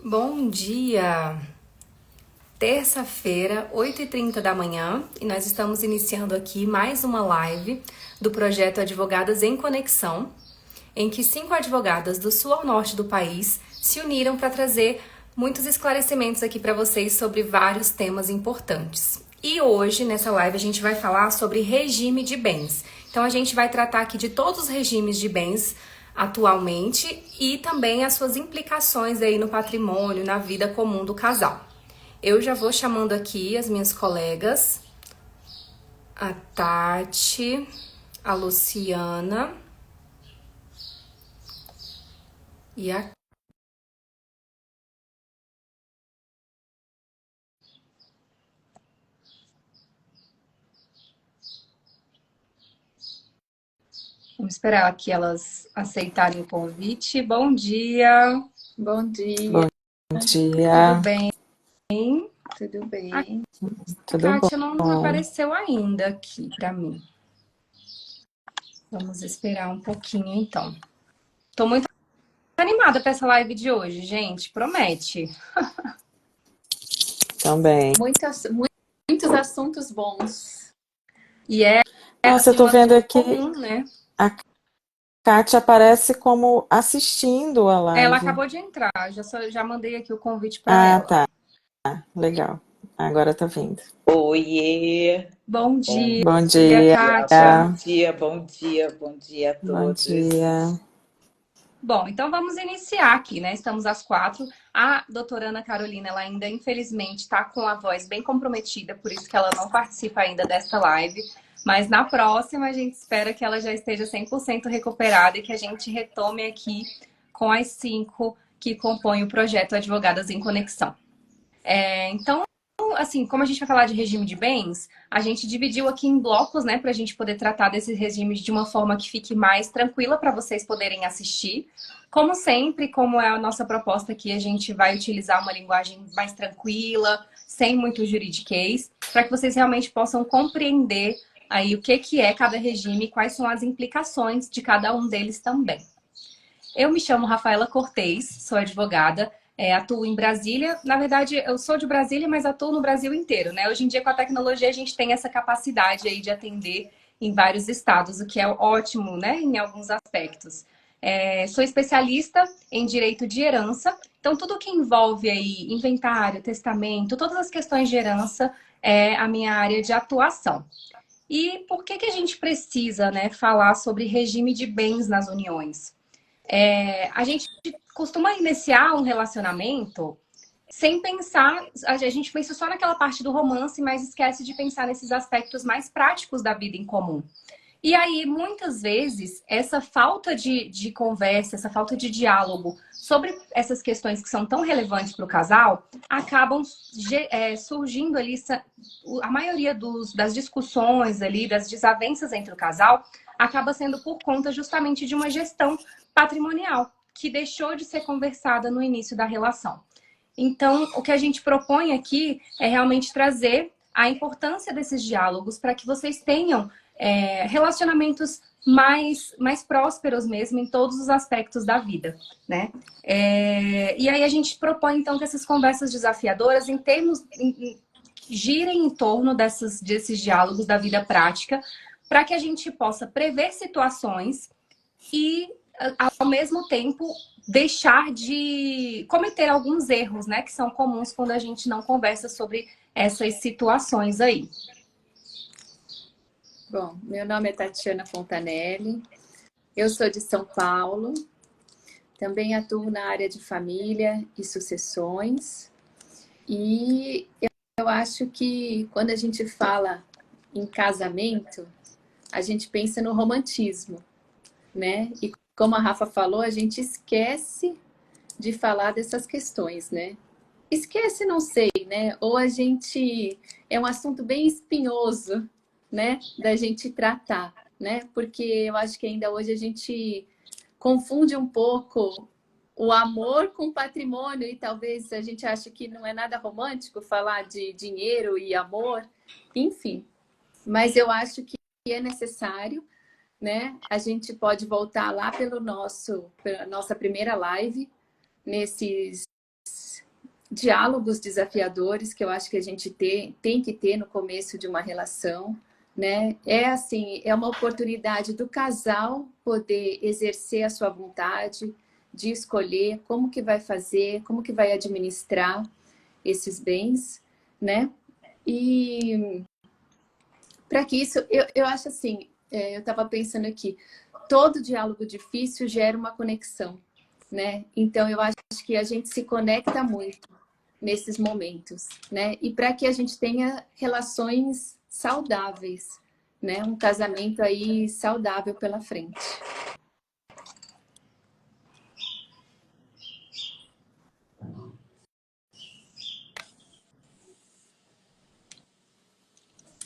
Bom dia! Terça-feira, 8h30 da manhã, e nós estamos iniciando aqui mais uma live do projeto Advogadas em Conexão, em que 5 advogadas do sul ao norte do país se uniram para trazer muitos esclarecimentos aqui para vocês sobre vários temas importantes. E hoje, nessa live, a gente vai falar sobre regime de bens. Então, a gente vai tratar aqui de todos os regimes de bens atualmente e também as suas implicações aí no patrimônio, na vida comum do casal. Eu já vou chamando aqui as minhas colegas, a Tati, a Luciana e a... Vamos esperar aqui elas aceitarem o convite. Bom dia! Bom dia. Bom dia. Tudo bem? Tudo bem? A Kátia não apareceu ainda aqui para mim. Vamos esperar um pouquinho, então. Tô muito animada para essa live de hoje, gente. Promete. Também. Muitos assuntos bons. E é Nossa, eu tô vendo aqui, comum, né? a Kátia aparece como assistindo a live. Ela acabou de entrar, já mandei aqui o convite para ela. Tá. Legal. Agora tá vindo. Oiê! Bom dia, Bom dia. Kátia. Bom dia, bom dia, bom dia a Bom todos. dia. Bom, então vamos iniciar aqui, né? Estamos às 4. A doutora Ana Carolina, ela ainda, infelizmente, está com a voz bem comprometida, por isso que ela não participa ainda desta live. Mas na próxima, a gente espera que ela já esteja 100% recuperada e que a gente retome aqui com as 5 que compõem o projeto Advogadas em Conexão. Então, assim, como a gente vai falar de regime de bens, a gente dividiu aqui em blocos, né, para a gente poder tratar desses regimes de uma forma que fique mais tranquila para vocês poderem assistir. Como sempre, como é a nossa proposta aqui, a gente vai utilizar uma linguagem mais tranquila, sem muito juridiquês, para que vocês realmente possam compreender aí o que é cada regime e quais são as implicações de cada um deles também. Eu me chamo Rafaela Cortez, sou advogada, atuo em Brasília. Na verdade, eu sou de Brasília, mas atuo no Brasil inteiro, né? Hoje em dia, com a tecnologia, a gente tem essa capacidade aí de atender em vários estados, o que é ótimo, né? Em alguns aspectos. Sou especialista em direito de herança, então tudo que envolve aí inventário, testamento, todas as questões de herança é a minha área de atuação. E por que a gente precisa, né, falar sobre regime de bens nas uniões? A gente costuma iniciar um relacionamento sem pensar, a gente pensa só naquela parte do romance, mas esquece de pensar nesses aspectos mais práticos da vida em comum. E aí, muitas vezes, essa falta de conversa, essa falta de diálogo sobre essas questões que são tão relevantes para o casal, acabam surgindo ali, a maioria das discussões ali, das desavenças entre o casal, acaba sendo por conta justamente de uma gestão patrimonial, que deixou de ser conversada no início da relação. Então, o que a gente propõe aqui é realmente trazer a importância desses diálogos para que vocês tenham relacionamentos mais prósperos mesmo em todos os aspectos da vida, né? E aí a gente propõe, então, que essas conversas desafiadoras girem em torno desses diálogos da vida prática, para que a gente possa prever situações e, ao mesmo tempo, deixar de cometer alguns erros, né, que são comuns quando a gente não conversa sobre essas situações aí. Bom, meu nome é Tatiana Fontanelli, eu sou de São Paulo, também atuo na área de família e sucessões, e eu acho que quando a gente fala em casamento, a gente pensa no romantismo, né? E como a Rafa falou, a gente esquece de falar dessas questões, né? Esquece, não sei, né? Ou a gente... É um assunto bem espinhoso, né? Da gente tratar, né? Porque eu acho que ainda hoje a gente confunde um pouco o amor com patrimônio e talvez a gente ache que não é nada romântico falar de dinheiro e amor, enfim. Mas eu acho que é necessário, né? A gente pela nossa primeira live, nesses diálogos desafiadores que eu acho que a gente tem que ter no começo de uma relação, né? É assim, é uma oportunidade do casal poder exercer a sua vontade de escolher como que vai fazer, como que vai administrar esses bens, né? E para que isso, eu acho assim, eu estava pensando aqui, todo diálogo difícil gera uma conexão, né? Então eu acho que a gente se conecta muito nesses momentos, né? E para que a gente tenha relações saudáveis, né? Um casamento aí saudável pela frente.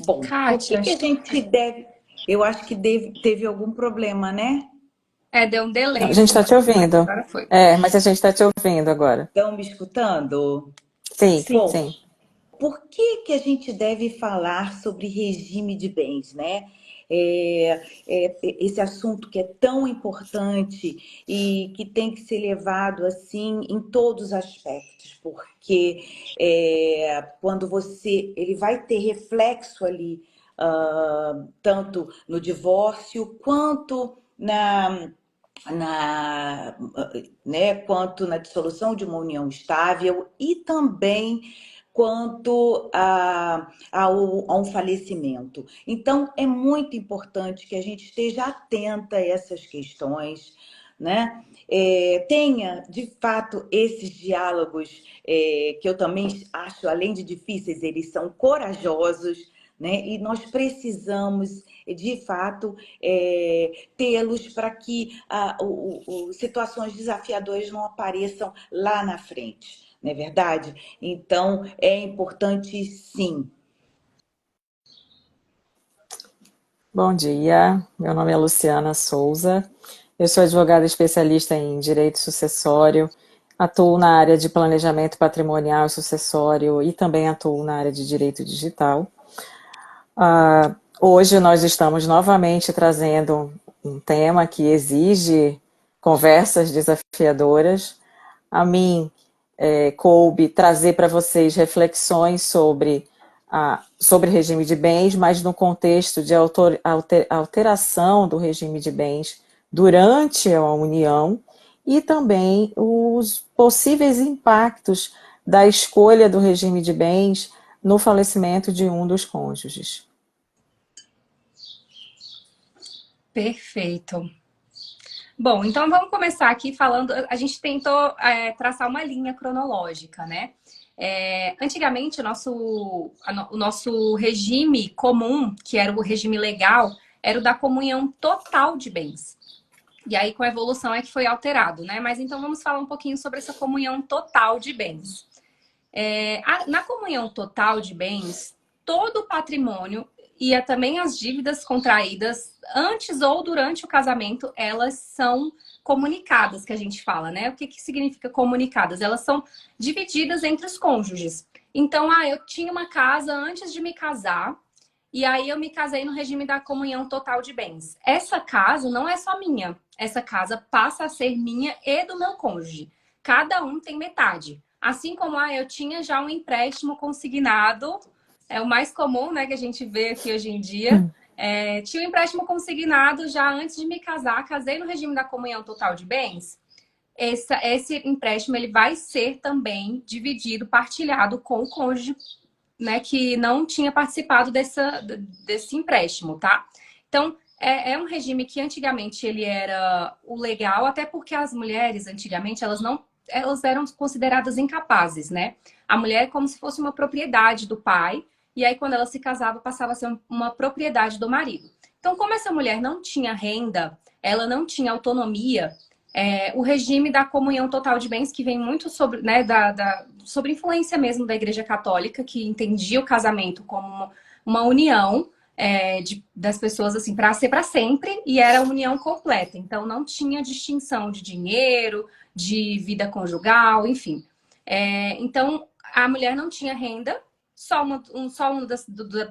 Bom, por que Kátia, que a gente deve... Eu acho que teve algum problema, né? deu um A delay gente aqui. está te ouvindo. Agora foi. Mas a gente está te ouvindo agora. Estão me escutando? Sim, Sim. Bom, sim. por que que a gente deve falar sobre regime de bens, né? Esse assunto que é tão importante e que tem que ser levado assim em todos os aspectos, porque quando ele vai ter reflexo ali, tanto no divórcio quanto na, quanto na dissolução de uma união estável e também quanto a um falecimento. Então, é muito importante que a gente esteja atenta a essas questões, né? Tenha, de fato, esses diálogos que eu também acho, além de difíceis, eles são corajosos, né? E nós precisamos, de fato, tê-los para que situações desafiadoras não apareçam lá na frente, não é verdade? Então, é importante, sim. Bom dia, meu nome é Luciana Souza, eu sou advogada especialista em direito sucessório, atuo na área de planejamento patrimonial e sucessório e também atuo na área de direito digital. Hoje nós estamos novamente trazendo um tema que exige conversas desafiadoras. A mim coube trazer para vocês reflexões sobre regime de bens, mas no contexto de alteração do regime de bens durante a união e também os possíveis impactos da escolha do regime de bens no falecimento de um dos cônjuges. Perfeito. Bom, então vamos começar aqui falando. A gente tentou traçar uma linha cronológica, né? Antigamente, o nosso regime comum, que era o regime legal, era o da comunhão total de bens. E aí, com a evolução, é que foi alterado, né? Mas então vamos falar um pouquinho sobre essa comunhão total de bens. Na comunhão total de bens, todo o patrimônio e também as dívidas contraídas antes ou durante o casamento, elas são comunicadas, que a gente fala, né? O que significa comunicadas? Elas são divididas entre os cônjuges. Então, eu tinha uma casa antes de me casar, e aí eu me casei no regime da comunhão total de bens. Essa casa não é só minha. Essa casa passa a ser minha e do meu cônjuge. Cada um tem metade. Assim como eu tinha já um empréstimo consignado, é o mais comum, né, que a gente vê aqui hoje em dia. Tinha um empréstimo consignado já antes de me casar, casei no regime da comunhão total de bens. Esse empréstimo ele vai ser também dividido, partilhado com o cônjuge, né, que não tinha participado desse empréstimo, tá? Então, é um regime que antigamente ele era o legal, até porque as mulheres antigamente elas eram consideradas incapazes, né? A mulher é como se fosse uma propriedade do pai, e aí quando ela se casava passava a ser uma propriedade do marido. Então, como essa mulher não tinha renda, ela não tinha autonomia, o regime da comunhão total de bens, que vem muito sobre, né, sobre influência mesmo da Igreja Católica, que entendia o casamento como uma união das pessoas assim para ser para sempre, e era a união completa. Então não tinha distinção de dinheiro, de vida conjugal, enfim. Então a mulher não tinha renda, só um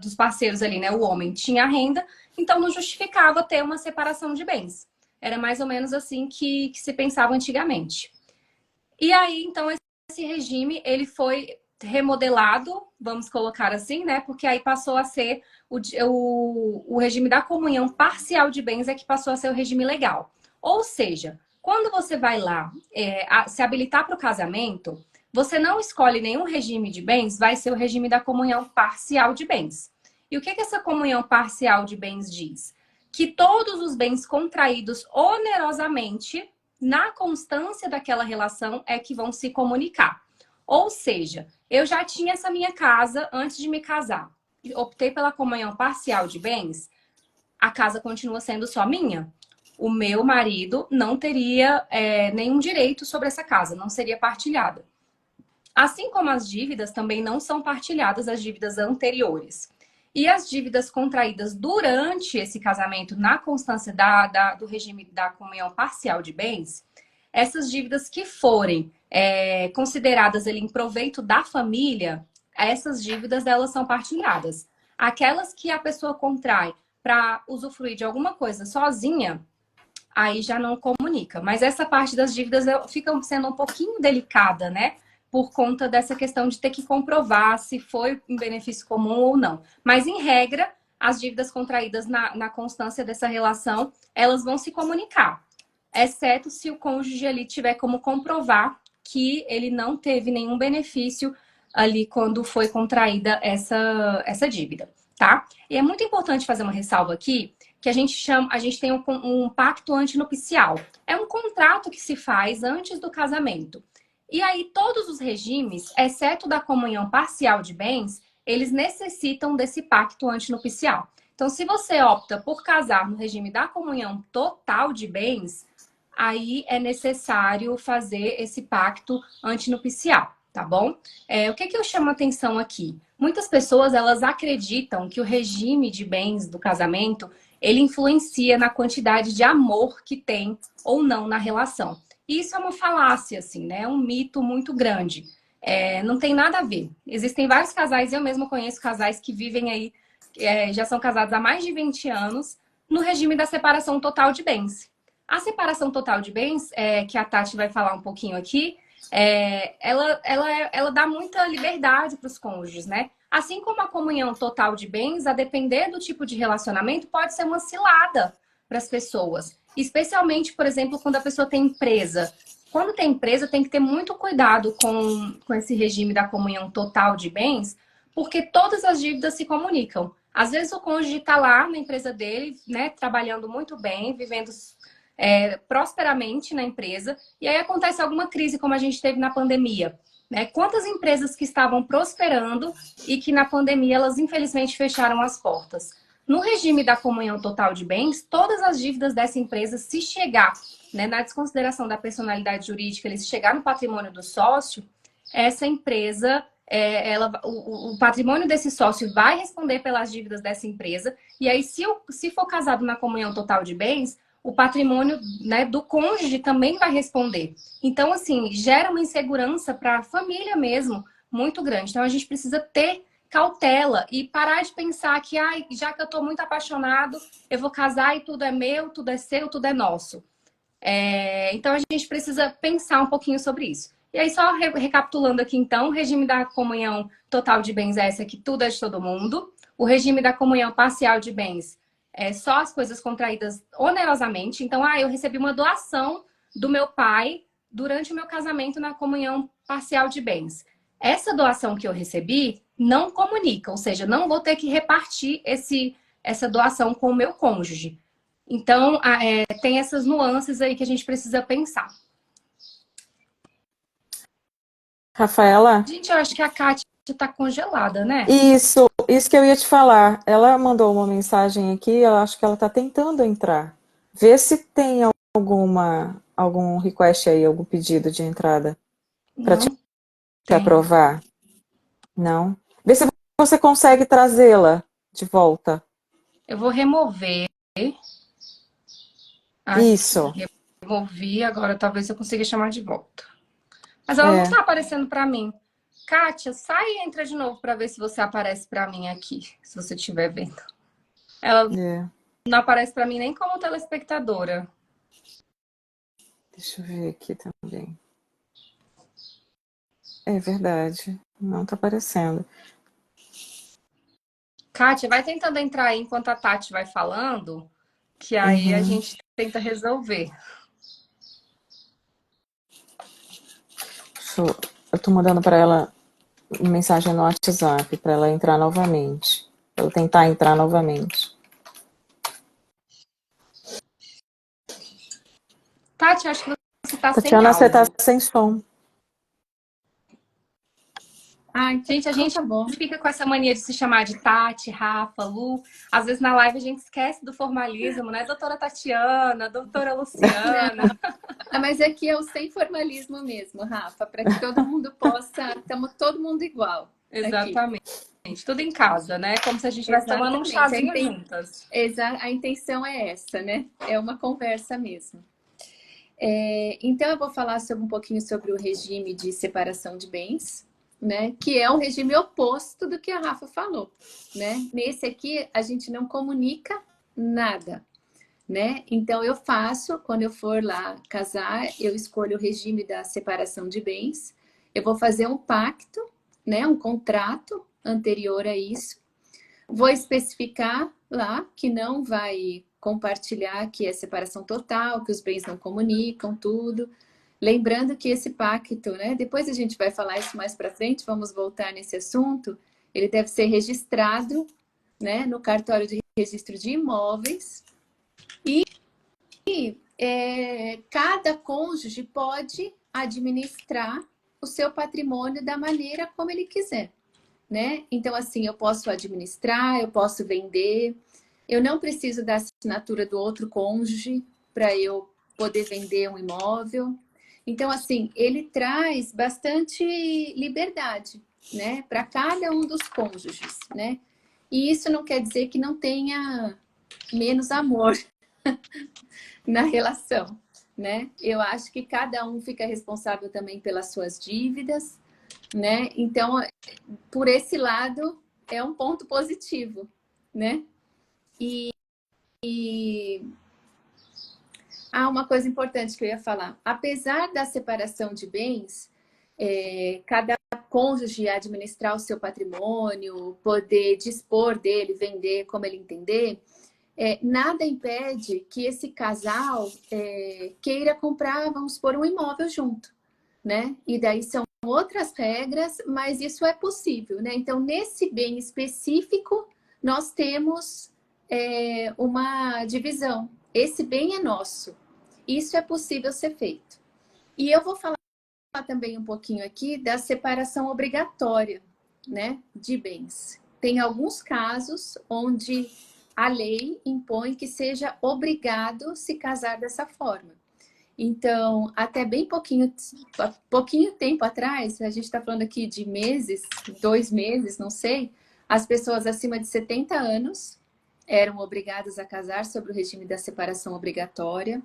dos parceiros ali, né, o homem, tinha renda, então não justificava ter uma separação de bens. Era mais ou menos assim que se pensava antigamente. E aí, então, esse esse regime, ele foi remodelado, vamos colocar assim, né? Porque aí passou a ser o regime da comunhão parcial de bens é que passou a ser o regime legal. Ou seja, quando você vai lá se habilitar para o casamento, você não escolhe nenhum regime de bens, vai ser o regime da comunhão parcial de bens. E o que essa comunhão parcial de bens diz? Que todos os bens contraídos onerosamente na constância daquela relação é que vão se comunicar. Ou seja, eu já tinha essa minha casa antes de me casar. Optei pela comunhão parcial de bens, a casa continua sendo só minha. O meu marido não teria nenhum direito sobre essa casa, não seria partilhada. Assim como as dívidas também não são partilhadas, as dívidas anteriores. E as dívidas contraídas durante esse casamento, na constância do regime da comunhão parcial de bens, essas dívidas que forem consideradas ali em proveito da família, essas dívidas elas são partilhadas. Aquelas que a pessoa contrai para usufruir de alguma coisa sozinha, aí já não comunica. Mas essa parte das dívidas fica sendo um pouquinho delicada, né? Por conta dessa questão de ter que comprovar se foi em benefício comum ou não. Mas, em regra, as dívidas contraídas na constância dessa relação, elas vão se comunicar. Exceto se o cônjuge ali tiver como comprovar que ele não teve nenhum benefício ali quando foi contraída essa dívida, tá? E é muito importante fazer uma ressalva aqui, que a gente tem um pacto antinupcial. É um contrato que se faz antes do casamento. E aí, todos os regimes, exceto da comunhão parcial de bens, eles necessitam desse pacto antinupcial. Então, se você opta por casar no regime da comunhão total de bens, aí é necessário fazer esse pacto antinupcial, tá bom? O que eu chamo a atenção aqui? Muitas pessoas, elas acreditam que o regime de bens do casamento, ele influencia na quantidade de amor que tem ou não na relação. Isso é uma falácia, assim, né? É um mito muito grande. Não tem nada a ver. Existem vários casais, eu mesma conheço casais que vivem aí, já são casados há mais de 20 anos, no regime da separação total de bens. A separação total de bens, que a Tati vai falar um pouquinho aqui, ela dá muita liberdade para os cônjuges, né? Assim como a comunhão total de bens, a depender do tipo de relacionamento, pode ser uma cilada para as pessoas. Especialmente, por exemplo, quando a pessoa tem empresa. Quando tem empresa, tem que ter muito cuidado com esse regime da comunhão total de bens, porque todas as dívidas se comunicam. Às vezes o cônjuge está lá na empresa dele, né, trabalhando muito bem, vivendo prosperamente na empresa, e aí acontece alguma crise, como a gente teve na pandemia. Né? Quantas empresas que estavam prosperando e que na pandemia elas infelizmente fecharam as portas? No regime da comunhão total de bens, todas as dívidas dessa empresa, se chegar, né, na desconsideração da personalidade jurídica, ele se chegar no patrimônio do sócio, essa empresa, o patrimônio desse sócio vai responder pelas dívidas dessa empresa, e aí se for casado na comunhão total de bens, o patrimônio, né, do cônjuge também vai responder. Então, assim, gera uma insegurança para a família mesmo muito grande. Então, a gente precisa ter cautela e parar de pensar que, já que eu estou muito apaixonado, eu vou casar e tudo é meu, tudo é seu, tudo é nosso. Então, a gente precisa pensar um pouquinho sobre isso. E aí, só recapitulando aqui, então, o regime da comunhão total de bens é essa que tudo é de todo mundo. O regime da comunhão parcial de bens só as coisas contraídas onerosamente. Então, eu recebi uma doação do meu pai durante o meu casamento na comunhão parcial de bens. Essa doação que eu recebi não comunica, ou seja, não vou ter que repartir essa doação com o meu cônjuge. Então, tem essas nuances aí que a gente precisa pensar. Rafaela? Gente, eu acho que a Kátia está congelada, né? Isso que eu ia te falar. Ela mandou uma mensagem aqui, eu acho que ela está tentando entrar. Vê se tem algum request aí, algum pedido de entrada para te aprovar. Não? Vê se você consegue trazê-la de volta. Eu vou remover. Isso. Removi, agora talvez eu consiga chamar de volta. Mas ela não está aparecendo para mim. Kátia, sai e entra de novo para ver se você aparece para mim aqui, se você estiver vendo. Ela não aparece para mim nem como telespectadora. Deixa eu ver aqui também. É verdade. Não está aparecendo. Kátia, vai tentando entrar aí enquanto a Tati vai falando, que aí a Uhum. gente tenta resolver. Eu tô mandando para ela uma mensagem no WhatsApp para ela entrar novamente. Pra ela tentar entrar novamente. Tati, acho que você tá sem Tatiana, você tá áudio. sem som. Ah, Gente, a então gente tá bom. fica com essa mania de se chamar de Tati, Rafa, Lu. Às vezes na live a gente esquece do formalismo, né? Doutora Tatiana, doutora Luciana. Ah, mas aqui é o sem formalismo mesmo, Rafa, para que todo mundo possa, estamos todo mundo igual aqui. Exatamente. Tudo em casa, né? Como se a gente estivesse tomando um Exatamente. chazinho juntas. A intenção é essa, né? É uma conversa mesmo. Então, eu vou falar um pouquinho sobre o regime de separação de bens, né? Que é um regime oposto do que a Rafa falou, né? Nesse aqui, a gente não comunica nada, né? Então, eu faço, quando eu for lá casar, eu escolho o regime da separação de bens, eu vou fazer um pacto, né? Um contrato anterior a isso, vou especificar lá que não vai compartilhar que é separação total, que os bens não comunicam, tudo. Lembrando que esse pacto, né? Depois a gente vai falar isso mais para frente, vamos voltar nesse assunto. Ele deve ser registrado, né, no cartório de registro de imóveis e cada cônjuge pode administrar o seu patrimônio da maneira como ele quiser, né? Então, assim, eu posso administrar, eu posso vender, eu não preciso da assinatura do outro cônjuge para eu poder vender um imóvel. Então, assim, ele traz bastante liberdade, né, para cada um dos cônjuges, né? E isso não quer dizer que não tenha menos amor na relação, né? Eu acho que cada um fica responsável também pelas suas dívidas, né? Então, por esse lado, é um ponto positivo, né? Uma coisa importante que eu ia falar. Apesar da separação de bens, cada cônjuge administrar o seu patrimônio, poder dispor dele, vender como ele entender, nada impede que esse casal queira comprar, vamos supor, um imóvel junto, né? E daí são outras regras, mas isso é possível, né? Então, nesse bem específico, nós temos uma divisão. Esse bem é nosso. Isso é possível ser feito. E eu vou falar também um pouquinho aqui da separação obrigatória, né, de bens. Tem alguns casos onde a lei impõe que seja obrigado se casar dessa forma. Então, até bem pouquinho tempo atrás, a gente está falando aqui de meses, 2 meses, não sei, as pessoas acima de 70 anos eram obrigadas a casar sobre o regime da separação obrigatória.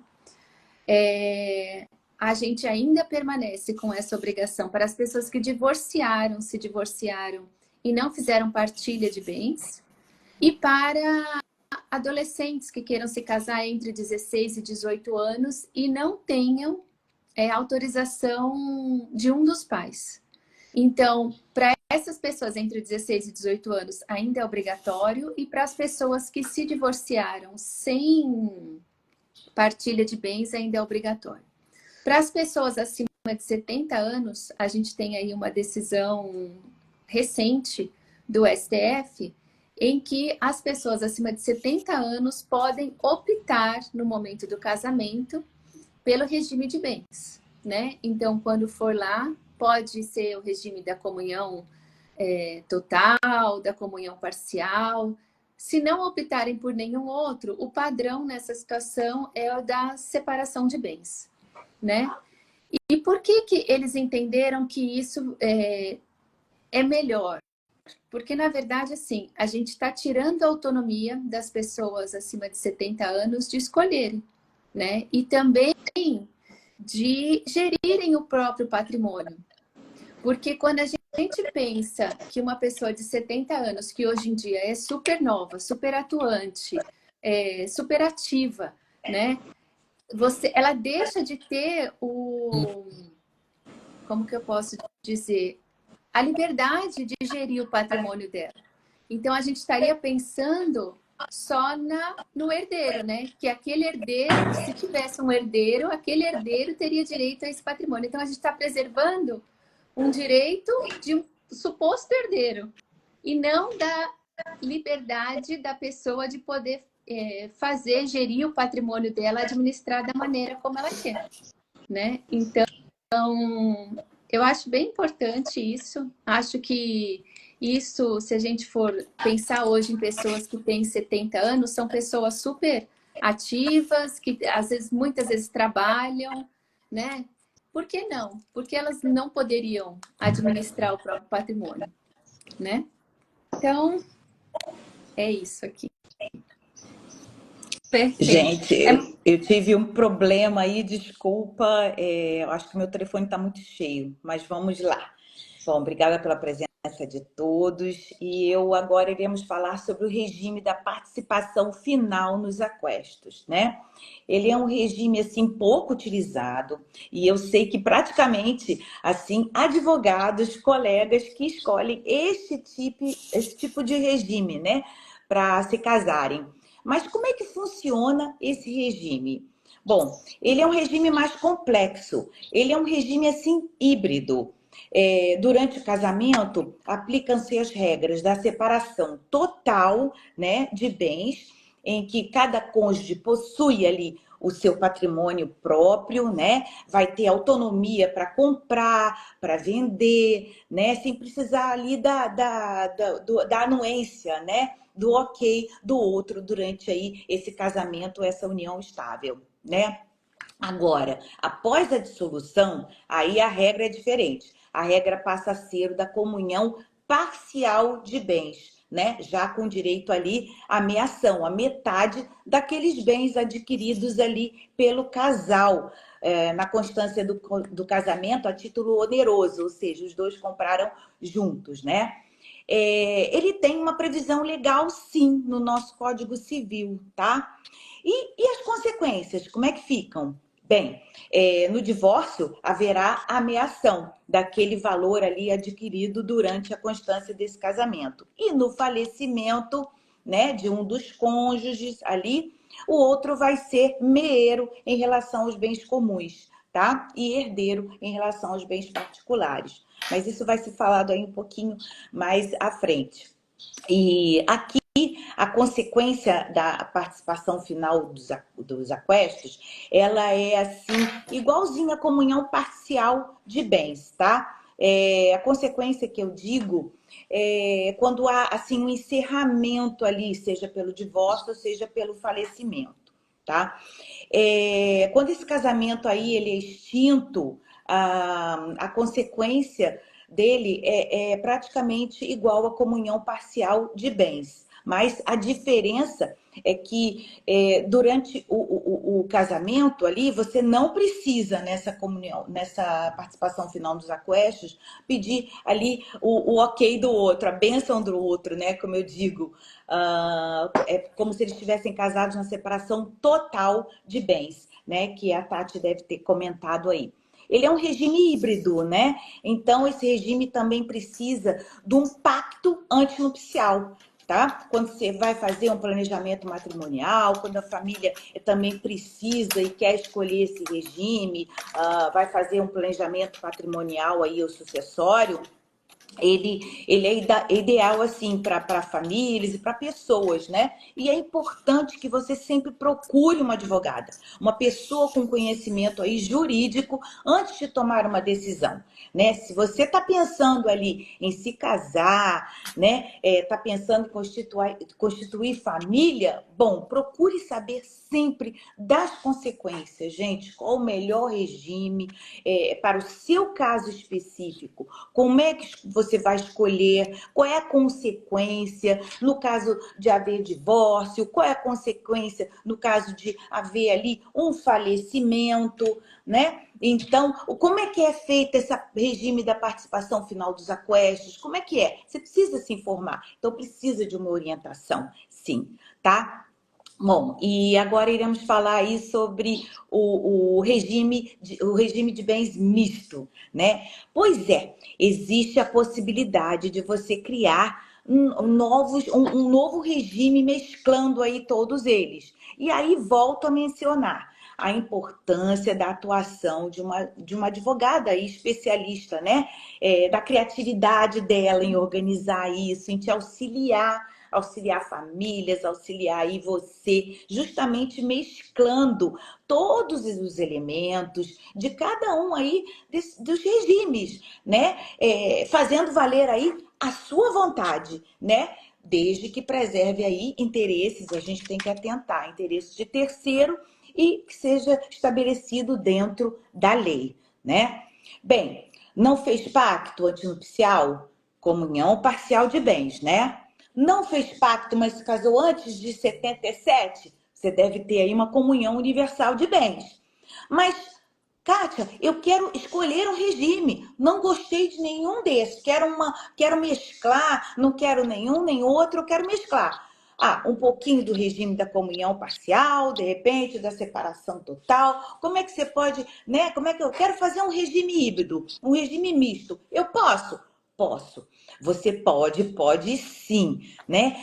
A gente ainda permanece com essa obrigação para as pessoas que se divorciaram e não fizeram partilha de bens, e para adolescentes que queiram se casar entre 16 e 18 anos e não tenham autorização de um dos pais. Então, para essas pessoas entre 16 e 18 anos ainda é obrigatório, e para as pessoas que se divorciaram sem partilha de bens ainda é obrigatório. Para as pessoas acima de 70 anos, a gente tem aí uma decisão recente do STF em que as pessoas acima de 70 anos podem optar no momento do casamento pelo regime de bens, né? Então, quando for lá, pode ser o regime da comunhão total, da comunhão parcial. Se não optarem por nenhum outro, o padrão nessa situação é o da separação de bens, né? E por que eles entenderam que isso é melhor? Porque, na verdade, assim, a gente está tirando a autonomia das pessoas acima de 70 anos de escolherem, né? E também de gerirem o próprio patrimônio. Porque quando a gente pensa que uma pessoa de 70 anos, que hoje em dia é super nova, super atuante, super ativa, né? Ela deixa de ter como que eu posso dizer, a liberdade de gerir o patrimônio dela. Então, a gente estaria pensando só no herdeiro, né? Que aquele herdeiro, se tivesse um herdeiro, aquele herdeiro teria direito a esse patrimônio. Então, a gente está preservando um direito de um suposto herdeiro e não da liberdade da pessoa de poder fazer, gerir o patrimônio dela, administrar da maneira como ela quer, né? Então, eu acho bem importante isso. Acho que isso, se a gente for pensar hoje em pessoas que têm 70 anos, são pessoas super ativas, que muitas vezes trabalham, né? Por que não? Porque elas não poderiam administrar o próprio patrimônio, né? Então, é isso aqui. Perfeito. Gente, eu tive um problema aí, desculpa, eu acho que meu telefone está muito cheio, mas vamos lá. Bom, obrigada pela presença de todos. E eu agora iremos falar sobre o regime da participação final nos aquestos, né? Ele é um regime, assim, pouco utilizado e eu sei que praticamente, assim, advogados, colegas que escolhem esse tipo de regime, né? Para se casarem. Mas como é que funciona esse regime? Bom, ele é um regime mais complexo, ele é um regime assim híbrido. Durante o casamento, aplicam-se as regras da separação total, né, de bens, em que cada cônjuge possui ali o seu patrimônio próprio, né? Vai ter autonomia para comprar, para vender, né? Sem precisar ali da anuência, né? Do ok do outro durante aí esse casamento, essa união estável, né? Agora, após a dissolução, aí a regra é diferente. A regra passa a ser da comunhão parcial de bens, né? Já com direito ali à meação, a metade daqueles bens adquiridos ali pelo casal, na constância do casamento a título oneroso, ou seja, os dois compraram juntos, né? Ele tem uma previsão legal, sim, no nosso Código Civil, tá? E as consequências, como é que ficam? Bem, no divórcio haverá ameação daquele valor ali adquirido durante a constância desse casamento. E no falecimento, né, de um dos cônjuges ali, o outro vai ser meeiro em relação aos bens comuns, tá? E herdeiro em relação aos bens particulares. Mas isso vai ser falado aí um pouquinho mais à frente. E aqui a consequência da participação final dos aquestos, ela é assim, igualzinha à comunhão parcial de bens, tá? A consequência que eu digo é quando há assim um encerramento ali, seja pelo divórcio, seja pelo falecimento, tá? Quando esse casamento aí ele é extinto, a consequência dele é praticamente igual à comunhão parcial de bens. Mas a diferença é que durante o casamento ali, você não precisa nessa comunhão, nessa participação final dos aquestos, pedir ali o ok do outro, a bênção do outro, né? Como eu digo, é como se eles estivessem casados na separação total de bens, né? Que a Tati deve ter comentado aí. Ele é um regime híbrido, né? Então, esse regime também precisa de um pacto antinupcial, tá? Quando você vai fazer um planejamento matrimonial, quando a família também precisa e quer escolher esse regime, vai fazer um planejamento patrimonial aí, ou sucessório, ele é ideal assim para famílias e para pessoas, né? E é importante que você sempre procure uma advogada, uma pessoa com conhecimento aí jurídico antes de tomar uma decisão, né? Se você está pensando ali em se casar, né? Está pensando em constituir família, bom, procure saber sempre das consequências, gente. Qual o melhor regime para o seu caso específico? Como é que você vai escolher? Qual é a consequência no caso de haver divórcio? Qual é a consequência no caso de haver ali um falecimento, né? Então, como é que é feito esse regime da participação final dos aquestos? Como é que é? Você precisa se informar. Então, precisa de uma orientação, sim, tá? Bom, e agora iremos falar aí sobre o regime de bens misto, né? Pois é, existe a possibilidade de você criar um novo regime mesclando aí todos eles. E aí volto a mencionar a importância da atuação de uma advogada aí, especialista, né? Da criatividade dela em organizar isso, em te auxiliar famílias, auxiliar aí você, justamente mesclando todos os elementos de cada um aí dos regimes, né? Fazendo valer aí a sua vontade, né? Desde que preserve aí interesses, a gente tem que atentar, interesses de terceiro e que seja estabelecido dentro da lei, né? Bem, não fez pacto antinupcial? Comunhão parcial de bens, né? Não fez pacto, mas se casou antes de 77? Você deve ter aí uma comunhão universal de bens. Mas, Kátia, eu quero escolher um regime. Não gostei de nenhum desses. Quero mesclar, não quero nenhum nem outro, eu quero mesclar. Ah, um pouquinho do regime da comunhão parcial, de repente, da separação total. Como é que você pode, né? Como é que eu quero fazer um regime híbrido, um regime misto? Eu posso? Posso. Você pode sim, né?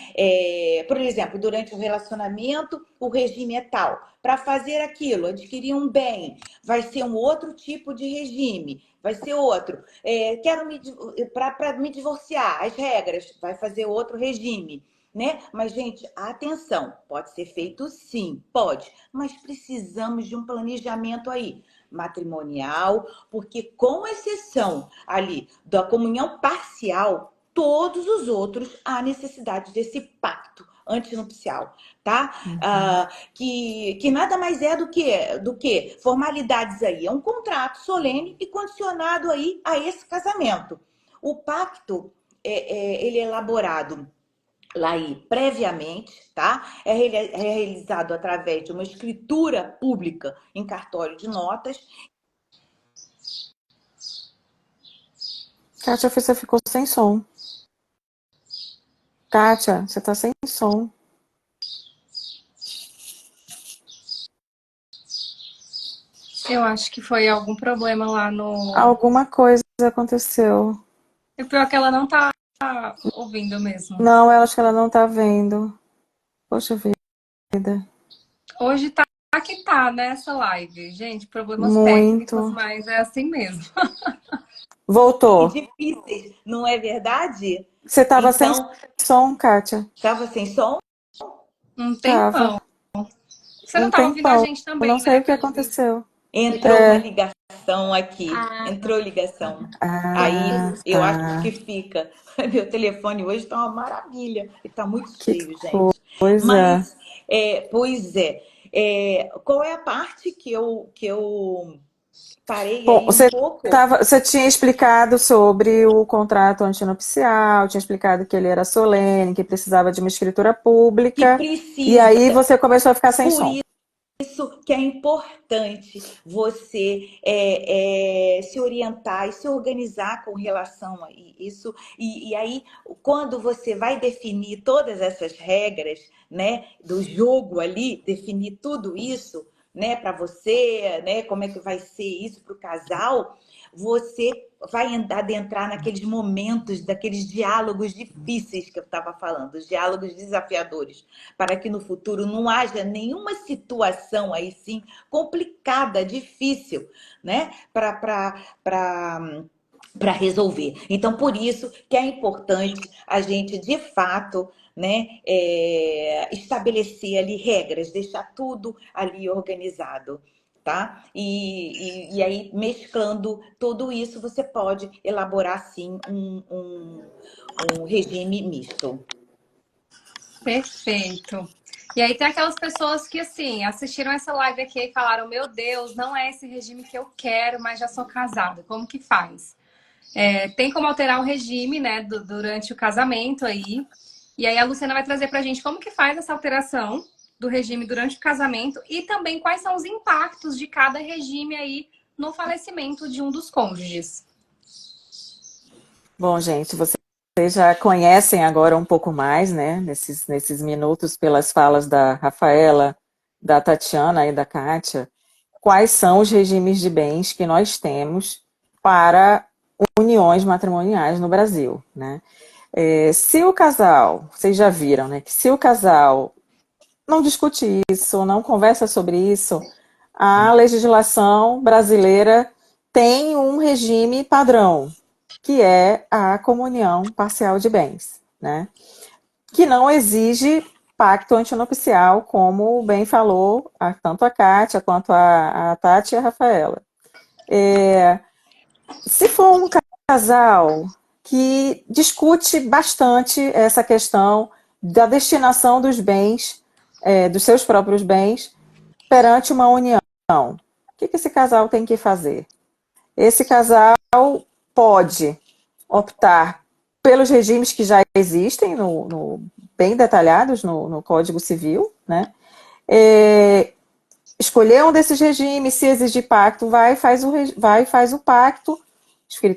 Por exemplo, durante o relacionamento, o regime é tal. Para fazer aquilo, adquirir um bem, vai ser um outro tipo de regime, vai ser outro. Para me divorciar, as regras, vai fazer outro regime. Né? Mas, gente, atenção, pode ser feito sim, pode, mas precisamos de um planejamento aí, matrimonial, porque com exceção ali da comunhão parcial, todos os outros há necessidade desse pacto antinupcial, tá? Que nada mais é do que formalidades aí, é um contrato solene e condicionado aí a esse casamento. O pacto, ele é elaborado lá aí previamente, tá? É realizado através de uma escritura pública em cartório de notas. Kátia, você ficou sem som. Kátia, você tá sem som. Eu acho que foi algum problema lá no... Alguma coisa aconteceu. E pior que ela não tá ouvindo mesmo. Não, eu acho que ela não tá vendo. Poxa vida. Hoje tá que tá nessa live. Gente, problemas técnicos, Muito. mas é assim mesmo. Voltou. E difíceis, não é verdade? Você tava sem Então, som, Kátia? estava sem som? Um tempão. Tava. Você não tá ouvindo a gente Eu também, não sei né? o que aconteceu. Entrou uma ligação aqui. Entrou ligação. Aí Ah, eu acho tá. que fica. Meu telefone hoje está uma maravilha. Está muito Que cheio, gente. coisa. Mas, pois é. Qual é a parte que eu parei Bom, aí um pouco? você tinha explicado sobre o contrato antinupcial, tinha explicado que ele era solene, que precisava de uma escritura Que pública, e precisa. aí você começou a ficar sem Por som. isso que é importante você se orientar e se organizar com relação a isso. E aí, quando você vai definir todas essas regras, né, do jogo ali, definir tudo isso, né, para você, né, como é que vai ser isso para o casal, você vai adentrar naqueles momentos, daqueles diálogos difíceis que eu estava falando, os diálogos desafiadores, para que no futuro não haja nenhuma situação aí sim complicada, difícil, né, para resolver. Então, por isso que é importante a gente, de fato, né, estabelecer ali regras, deixar tudo ali organizado. Tá? E aí, mesclando tudo isso, você pode elaborar, sim, um regime misto. Perfeito. E aí tem aquelas pessoas que, assim, assistiram essa live aqui e falaram, meu Deus, não é esse regime que eu quero, mas já sou casada. Como que faz? Tem como alterar o regime, né, durante o casamento aí. E aí a Luciana vai trazer pra gente como que faz essa alteração do regime durante o casamento e também quais são os impactos de cada regime aí no falecimento de um dos cônjuges. Bom, gente, você já conhecem agora um pouco mais, né, nesses minutos, pelas falas da Rafaela, da Tatiana e da Kátia, quais são os regimes de bens que nós temos para uniões matrimoniais no Brasil, né? Se o casal, vocês já viram, né, que se o casal não discute isso, não conversa sobre isso, a legislação brasileira tem um regime padrão, que é a comunhão parcial de bens, né? Que não exige pacto antinupcial, como bem falou tanto a Kátia quanto a Tati e a Rafaela. Se for um casal que discute bastante essa questão da destinação dos bens, dos seus próprios bens, perante uma união, o que esse casal tem que fazer? Esse casal pode optar pelos regimes que já existem, bem detalhados no Código Civil, né? Escolher um desses regimes, se exigir pacto, faz o pacto,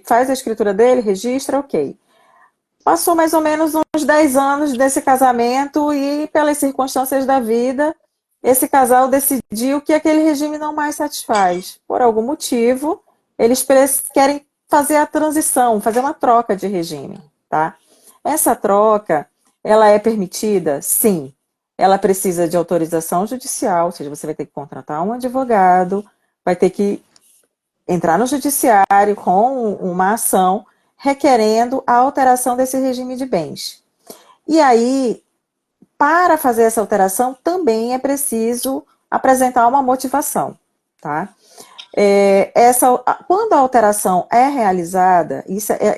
faz a escritura dele, registra, ok. Passou mais ou menos uns 10 anos desse casamento e, pelas circunstâncias da vida, esse casal decidiu que aquele regime não mais satisfaz. Por algum motivo, eles querem fazer a transição, fazer uma troca de regime, tá? Essa troca, ela é permitida? Sim. Ela precisa de autorização judicial, ou seja, você vai ter que contratar um advogado, vai ter que entrar no judiciário com uma ação requerendo a alteração desse regime de bens. E aí, para fazer essa alteração, também é preciso apresentar uma motivação, tá? Quando a alteração é realizada,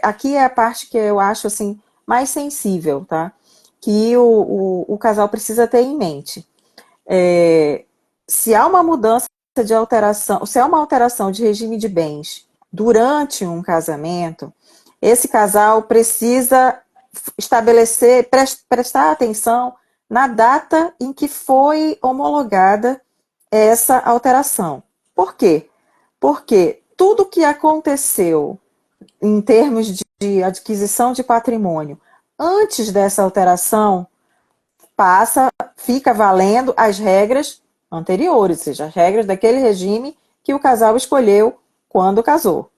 aqui é a parte que eu acho assim, mais sensível, tá? Que o casal precisa ter em mente. Se há uma mudança de alteração, se há uma alteração de regime de bens durante um casamento, esse casal precisa estabelecer, prestar atenção na data em que foi homologada essa alteração. Por quê? Porque tudo que aconteceu em termos de adquisição de patrimônio antes dessa alteração fica valendo as regras anteriores, ou seja, as regras daquele regime que o casal escolheu quando casou.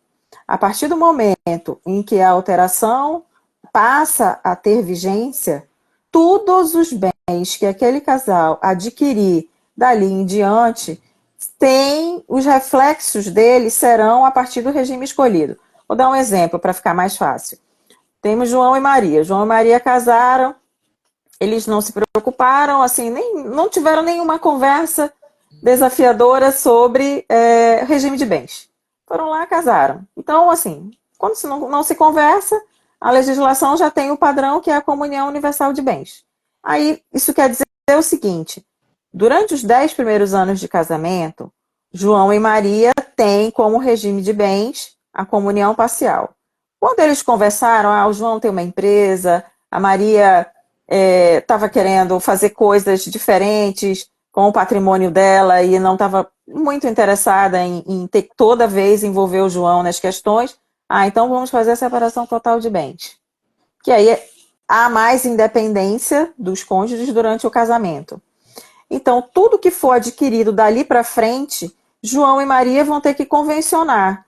A partir do momento em que a alteração passa a ter vigência, todos os bens que aquele casal adquirir dali em diante, os reflexos deles serão a partir do regime escolhido. Vou dar um exemplo para ficar mais fácil. Temos João e Maria. João e Maria casaram, eles não se preocuparam, assim, não tiveram nenhuma conversa desafiadora sobre regime de bens. Foram lá, casaram. Então, assim, quando não se conversa, a legislação já tem o padrão que é a comunhão universal de bens. Aí, isso quer dizer o seguinte, durante os 10 primeiros anos de casamento, João e Maria têm como regime de bens a comunhão parcial. Quando eles conversaram, o João tem uma empresa, a Maria estava querendo fazer coisas diferentes com o patrimônio dela e não estava muito interessada em ter toda vez envolver o João nas questões, então vamos fazer a separação total de bens. Que aí há mais independência dos cônjuges durante o casamento. Então, tudo que for adquirido dali para frente, João e Maria vão ter que convencionar.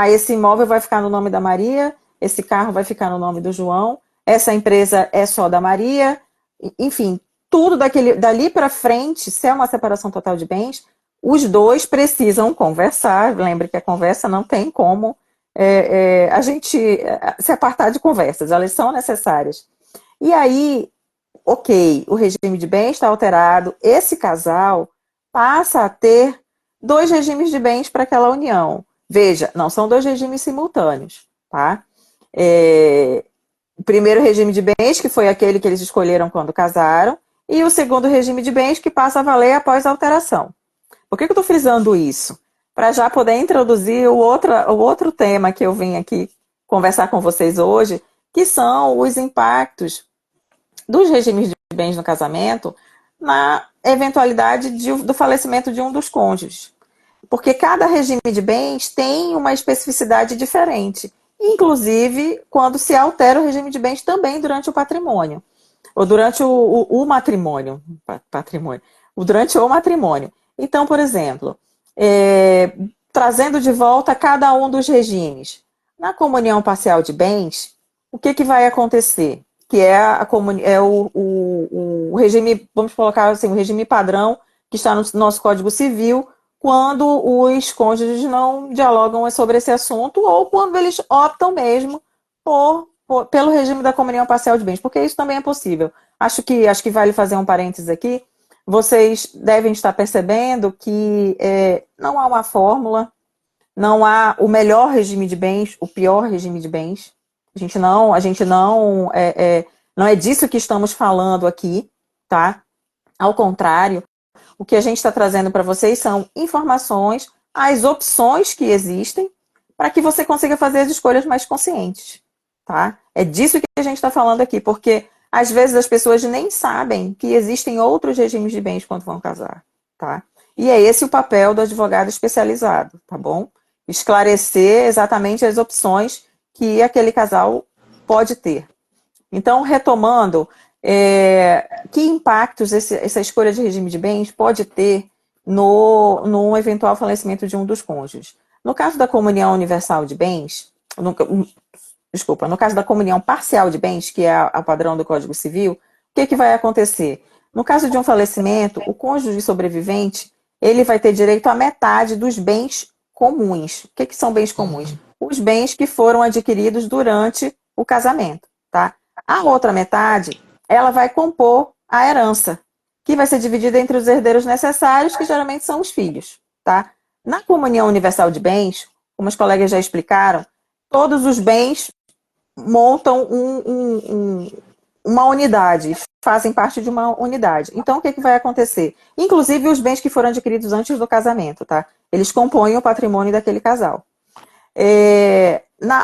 Esse imóvel vai ficar no nome da Maria, esse carro vai ficar no nome do João, essa empresa é só da Maria, enfim, tudo dali para frente, se é uma separação total de bens, os dois precisam conversar. Lembre que a conversa não tem como a gente se apartar de conversas, elas são necessárias. E aí, ok, o regime de bens está alterado, esse casal passa a ter 2 regimes de bens para aquela união. Veja, não são 2 regimes simultâneos, tá? O primeiro regime de bens, que foi aquele que eles escolheram quando casaram, e o segundo regime de bens, que passa a valer após a alteração. Por que eu estou frisando isso? Para já poder introduzir o outro tema que eu vim aqui conversar com vocês hoje, que são os impactos dos regimes de bens no casamento na eventualidade do falecimento de um dos cônjuges. Porque cada regime de bens tem uma especificidade diferente. inclusive quando se altera o regime de bens também durante o patrimônio, ou durante o matrimônio, durante o matrimônio. Então, por exemplo, trazendo de volta cada um dos regimes. Na comunhão parcial de bens, o que vai acontecer? Que é o regime, vamos colocar assim, o regime padrão que está no nosso Código Civil, quando os cônjuges não dialogam sobre esse assunto ou quando eles optam mesmo pelo regime da comunhão parcial de bens, porque isso também é possível. Acho que vale fazer um parênteses aqui. Vocês devem estar percebendo que não há uma fórmula, não há o melhor regime de bens, o pior regime de bens. A gente não é disso que estamos falando aqui, tá? Ao contrário, o que a gente está trazendo para vocês são informações, as opções que existem, para que você consiga fazer as escolhas mais conscientes, tá? É disso que a gente está falando aqui, porque às vezes as pessoas nem sabem que existem outros regimes de bens quando vão casar, tá? E é esse o papel do advogado especializado, tá bom? Esclarecer exatamente as opções que aquele casal pode ter. Então, retomando, que impactos essa escolha de regime de bens pode ter no eventual falecimento de um dos cônjuges? No caso da comunhão universal de bens, no caso da comunhão parcial de bens, que é o padrão do Código Civil, o que vai acontecer? No caso de um falecimento, o cônjuge sobrevivente, ele vai ter direito à metade dos bens comuns. O que são bens comuns? Os bens que foram adquiridos durante o casamento, tá? A outra metade, ela vai compor a herança, que vai ser dividida entre os herdeiros necessários, que geralmente são os filhos, tá? Na comunhão universal de bens, como os colegas já explicaram, todos os bens montam uma unidade, fazem parte de uma unidade. Então, o que vai acontecer? Inclusive os bens que foram adquiridos antes do casamento, tá? Eles compõem o patrimônio daquele casal.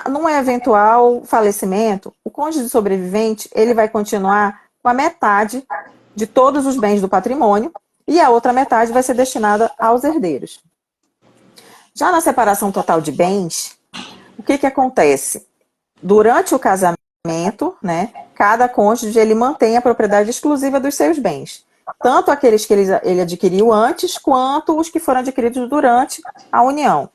Num eventual falecimento, o cônjuge sobrevivente, ele vai continuar com a metade de todos os bens do patrimônio e a outra metade vai ser destinada aos herdeiros. Já na separação total de bens, o que acontece? Durante o casamento, né, cada cônjuge ele mantém a propriedade exclusiva dos seus bens. Tanto aqueles que ele adquiriu antes, quanto os que foram adquiridos durante a união.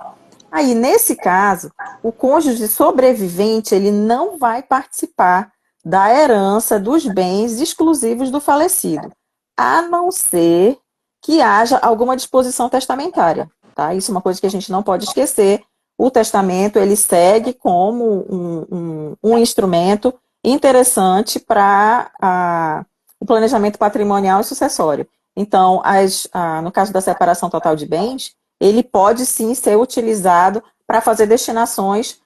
Aí, nesse caso, o cônjuge sobrevivente ele não vai participar da herança dos bens exclusivos do falecido, a não ser que haja alguma disposição testamentária. Tá? Isso é uma coisa que a gente não pode esquecer. O testamento ele segue como um instrumento interessante para o planejamento patrimonial e sucessório. Então, no caso da separação total de bens, ele pode sim ser utilizado para fazer destinações,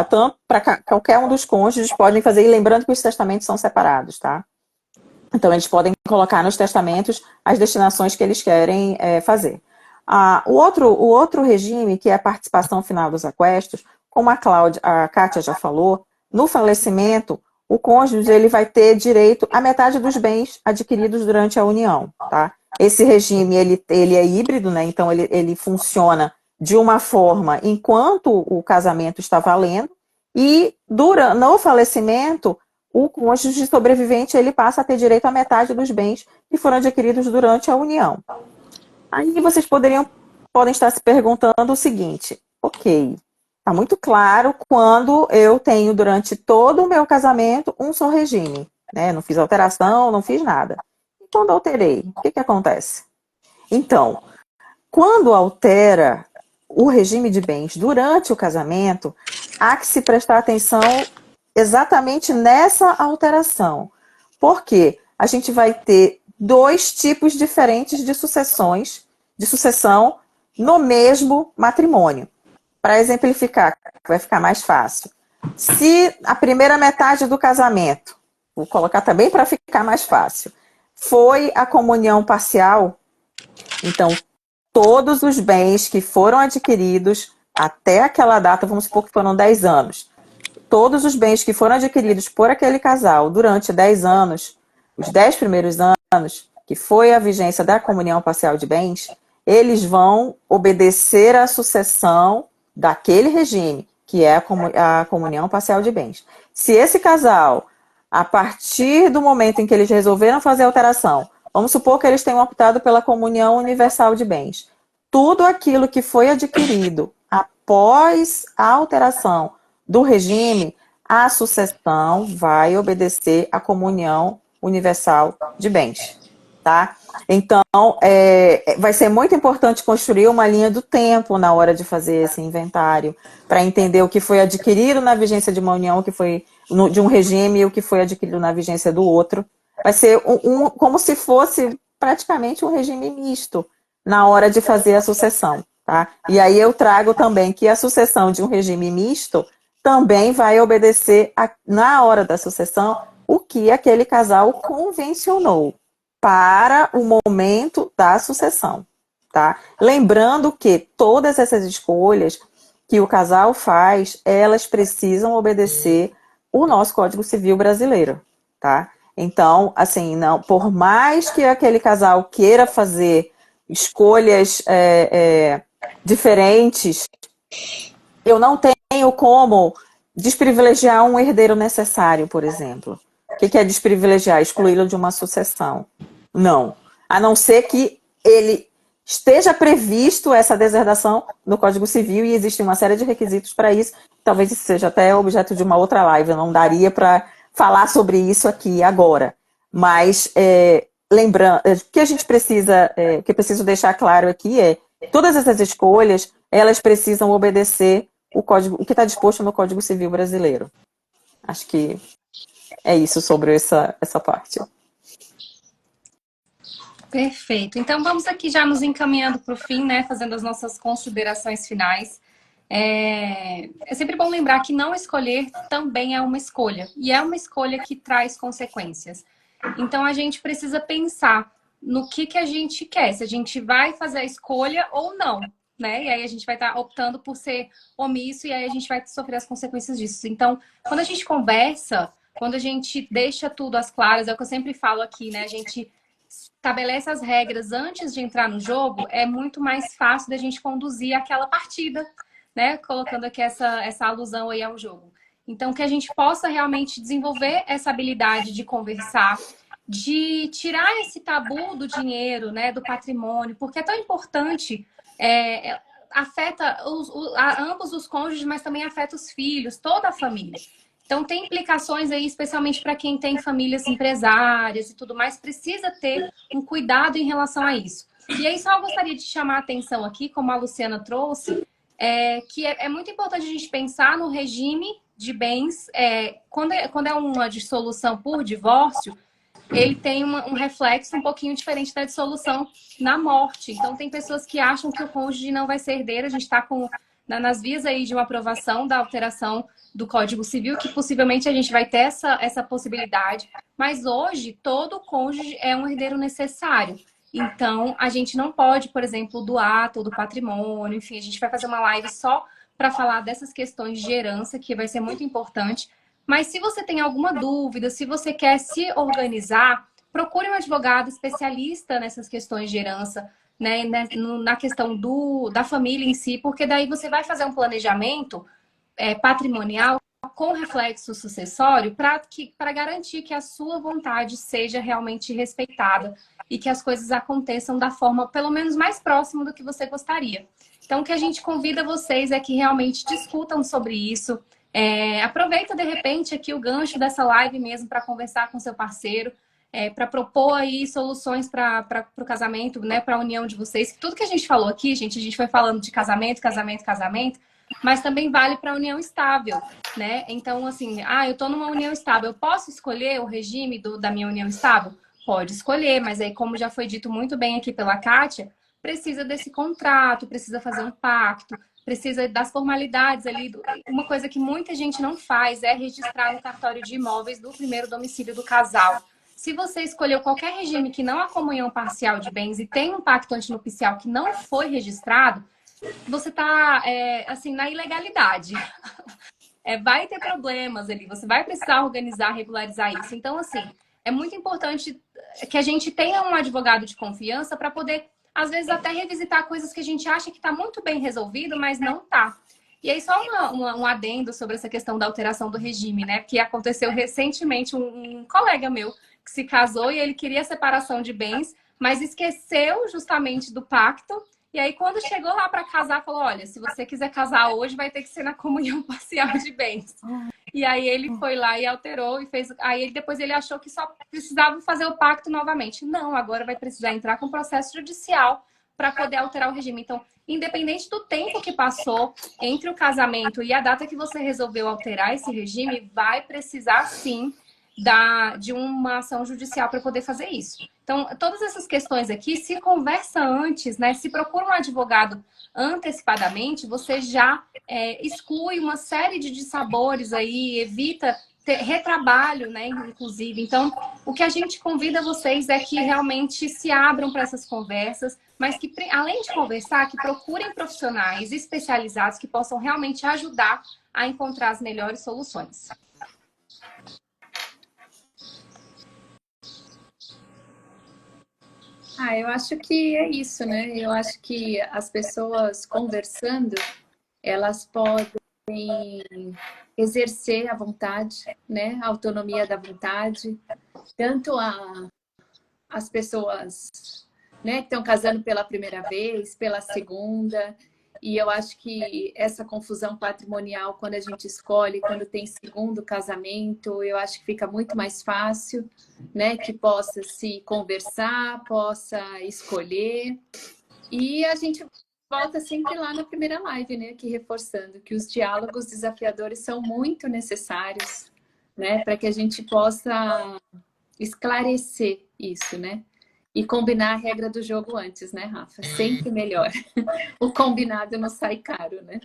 tanto para qualquer um dos cônjuges podem fazer, e lembrando que os testamentos são separados, tá? Então, eles podem colocar nos testamentos as destinações que eles querem fazer. O outro regime, que é a participação final dos aquestos, como a Kátia já falou, no falecimento, o cônjuge ele vai ter direito à metade dos bens adquiridos durante a união, tá? Esse regime ele é híbrido, né? Então ele funciona de uma forma enquanto o casamento está valendo e no falecimento o cônjuge sobrevivente ele passa a ter direito à metade dos bens que foram adquiridos durante a união. Aí vocês podem estar se perguntando o seguinte: ok, está muito claro quando eu tenho durante todo o meu casamento um só regime, né? Não fiz alteração, não fiz nada. E quando alterei, o que acontece? Então, quando altera o regime de bens durante o casamento, há que se prestar atenção exatamente nessa alteração. Por quê? A gente vai ter dois tipos diferentes de sucessão no mesmo matrimônio. Para exemplificar, vai ficar mais fácil. Se a primeira metade do casamento, vou colocar também para ficar mais fácil, foi a comunhão parcial, então todos os bens que foram adquiridos até aquela data, vamos supor que foram 10 anos, todos os bens que foram adquiridos por aquele casal durante 10 anos, os 10 primeiros anos, que foi a vigência da comunhão parcial de bens, eles vão obedecer à sucessão daquele regime. que é a comunhão parcial de bens. Se esse casal, a partir do momento em que eles resolveram fazer a alteração, vamos supor que eles tenham optado pela comunhão universal de bens, tudo aquilo que foi adquirido após a alteração do regime, a sucessão vai obedecer à comunhão universal de bens, tá? Então, vai ser muito importante construir uma linha do tempo na hora de fazer esse inventário, para entender o que foi adquirido na vigência de uma união, o que foi de um regime e o que foi adquirido na vigência do outro. Vai ser como se fosse praticamente um regime misto na hora de fazer a sucessão, tá? E aí eu trago também que a sucessão de um regime misto também vai obedecer, na hora da sucessão, o que aquele casal convencionou para o momento da sucessão, tá? Lembrando que todas essas escolhas que o casal faz, elas precisam obedecer o nosso Código Civil brasileiro, tá? Então, assim, não, por mais que aquele casal queira fazer escolhas diferentes, eu não tenho como desprivilegiar um herdeiro necessário, por exemplo. O que é desprivilegiar? Excluí-lo de uma sucessão. Não. A não ser que ele esteja previsto essa deserdação no Código Civil e existe uma série de requisitos para isso. Talvez isso seja até objeto de uma outra live. Eu não daria para falar sobre isso aqui agora. Mas, lembrando, o que a gente precisa, o que eu preciso deixar claro aqui todas essas escolhas, elas precisam obedecer o que está disposto no Código Civil brasileiro. Acho que é isso sobre essa parte. Perfeito. Então, vamos aqui já nos encaminhando para o fim, né? Fazendo as nossas considerações finais. É sempre bom lembrar que não escolher também é uma escolha. E é uma escolha que traz consequências. Então, a gente precisa pensar no que a gente quer. Se a gente vai fazer a escolha ou não, né? E aí a gente vai estar optando por ser omisso e aí a gente vai sofrer as consequências disso. Então, quando a gente conversa, quando a gente deixa tudo às claras, é o que eu sempre falo aqui, né? A gente estabelece as regras antes de entrar no jogo, é muito mais fácil da gente conduzir aquela partida, né? Colocando aqui essa alusão aí ao jogo. Então, que a gente possa realmente desenvolver essa habilidade de conversar, de tirar esse tabu do dinheiro, né? Do patrimônio, porque é tão importante, afeta ambos os cônjuges, mas também afeta os filhos, toda a família. Então, tem implicações aí, especialmente para quem tem famílias empresárias e tudo mais, precisa ter um cuidado em relação a isso. E aí, só eu gostaria de chamar a atenção aqui, como a Luciana trouxe, que é muito importante a gente pensar no regime de bens. Quando é uma dissolução por divórcio, ele tem um reflexo um pouquinho diferente da dissolução na morte. Então, tem pessoas que acham que o cônjuge não vai ser herdeiro. A gente está nas vias aí de uma aprovação da alteração do Código Civil, que possivelmente a gente vai ter essa possibilidade. Mas hoje, todo cônjuge é um herdeiro necessário. Então, a gente não pode, por exemplo, doar todo o patrimônio. Enfim, a gente vai fazer uma live só para falar dessas questões de herança, que vai ser muito importante. Mas se você tem alguma dúvida, se você quer se organizar, procure um advogado especialista nessas questões de herança, né, na questão da família em si, porque daí você vai fazer um planejamento patrimonial com reflexo sucessório para garantir que a sua vontade seja realmente respeitada e que as coisas aconteçam da forma, pelo menos, mais próxima do que você gostaria. Então, o que a gente convida vocês é que realmente discutam sobre isso. Aproveita, de repente, aqui o gancho dessa live mesmo para conversar com seu parceiro, para propor aí soluções para o casamento, né, para a união de vocês. Tudo que a gente falou aqui, gente, a gente foi falando de casamento, mas também vale para a união estável, né? Então, assim, eu estou numa união estável, eu posso escolher o regime da minha união estável? Pode escolher, mas aí, como já foi dito muito bem aqui pela Kátia, precisa desse contrato, precisa fazer um pacto, precisa das formalidades ali. Uma coisa que muita gente não faz é registrar no cartório de imóveis do primeiro domicílio do casal. Se você escolheu qualquer regime que não há comunhão parcial de bens e tem um pacto antinupcial que não foi registrado, você está, assim, na ilegalidade. Vai ter problemas ali, você vai precisar organizar, regularizar isso. Então, assim, é muito importante que a gente tenha um advogado de confiança para poder, às vezes, até revisitar coisas que a gente acha que está muito bem resolvido, mas não está. E aí, só um adendo sobre essa questão da alteração do regime, né? Que aconteceu recentemente, um colega meu que se casou e ele queria separação de bens, mas esqueceu justamente do pacto. E aí, quando chegou lá para casar, falou: olha, se você quiser casar hoje, vai ter que ser na comunhão parcial de bens. E aí ele foi lá e alterou e fez. Aí depois ele achou que só precisava fazer o pacto novamente. Não, agora vai precisar entrar com processo judicial para poder alterar o regime. Então, independente do tempo que passou entre o casamento e a data que você resolveu alterar esse regime, vai precisar sim de uma ação judicial para poder fazer isso. Então, todas essas questões aqui, se conversa antes, né? Se procura um advogado antecipadamente, você já exclui uma série de dissabores aí, evita retrabalho, né? Inclusive. Então, o que a gente convida vocês é que realmente se abram para essas conversas, mas que, além de conversar, que procurem profissionais especializados que possam realmente ajudar a encontrar as melhores soluções. Eu acho que é isso, né? Eu acho que as pessoas conversando, elas podem exercer a vontade, né? A autonomia da vontade, tanto as pessoas, né, que estão casando pela primeira vez, pela segunda. E eu acho que essa confusão patrimonial, quando a gente escolhe, quando tem segundo casamento, eu acho que fica muito mais fácil, né? Que possa se conversar, possa escolher. E a gente volta sempre lá na primeira live, né? Aqui reforçando que os diálogos desafiadores são muito necessários, né? Para que a gente possa esclarecer isso, né? E combinar a regra do jogo antes, né, Rafa? Sempre melhor. O combinado não sai caro, né?